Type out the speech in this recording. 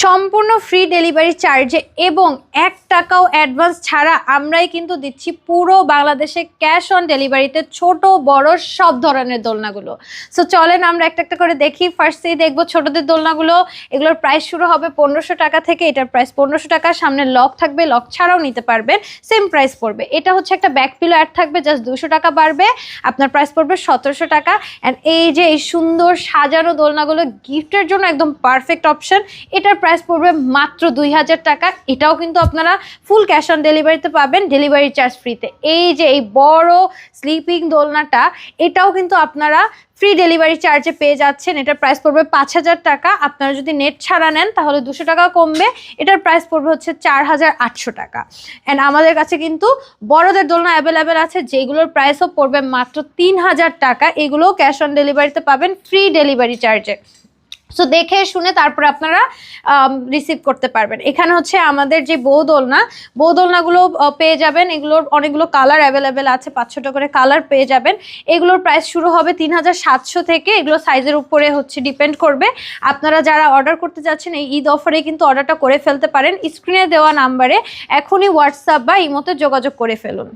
সম্পূর্ণ free delivery চার্জে এবং 1 টাকাও অ্যাডভান্স ছাড়া আমরাই কিন্তু দিচ্ছি পুরো বাংলাদেশে ক্যাশ অন ডেলিভারিতে ছোট বড় সব ধরনের দোলনাগুলো। সো চলেন আমরা একটা একটা করে দেখি। ফার্স্টেই দেখবো ছোটদের দোলনাগুলো। এগুলোর প্রাইস শুরু হবে 1500 টাকা থেকে। এটার প্রাইস 1500 টাকা। সামনে লক থাকবে, লক ছাড়াও নিতে পারবেন, সেম প্রাইস পড়বে। এটা হচ্ছে একটা ব্যাক পিলো অ্যাড থাকবে, জাস্ট 200 টাকা বাড়বে, আপনার প্রাইস পড়বে 1700 টাকা। অ্যান্ড এই যে এই সুন্দর সাজানো দোলনাগুলো গিফটের জন্য একদম পারফেক্ট অপশন। এটার প্রাইস পড়বে মাত্র 2000 টাকা। এটাও কিন্তু আপনারা ফুল ক্যাশ অন ডেলিভারিতে পাবেন, ডেলিভারি চার্জ ফ্রিতে। এই যে এই বড় স্লিপিং দোলনাটা, এটাও কিন্তু আপনারা ফ্রি ডেলিভারি চার্জে পেয়ে যাচ্ছেন। এটার প্রাইস পড়বে 5000 টাকা। আপনারা যদি নেট ছাড়া নেন তাহলে 200 টাকা কমবে। এটার প্রাইস পড়বে হচ্ছে 4800 টাকা। অ্যান্ড আমাদের কাছে কিন্তু বড়দের দোলনা অ্যাভেলেবেল আছে, যেগুলোর প্রাইসও পড়বে মাত্র 3000 টাকা। এগুলোও ক্যাশ অন ডেলিভারিতে পাবেন ফ্রি ডেলিভারি চার্জে। সো দেখে শুনে তারপরে আপনারা রিসিভ করতে পারবেন। এখানে হচ্ছে আমাদের যে বউ দোলনাগুলো পেয়ে যাবেন। এগুলোর অনেকগুলো কালার অ্যাভেলেবেল আছে, 5-6টা করে কালার পেয়ে যাবেন। এগুলোর প্রাইস শুরু হবে 3700 থেকে। এগুলো সাইজের উপরে হচ্ছে ডিপেন্ড করবে। আপনারা যারা অর্ডার করতে যাচ্ছেন এই ঈদ অফারে কিন্তু অর্ডারটা করে ফেলতে পারেন। স্ক্রিনে দেওয়া নাম্বারে এখনই হোয়াটসঅ্যাপ বা ইমোতে যোগাযোগ করে ফেলুন।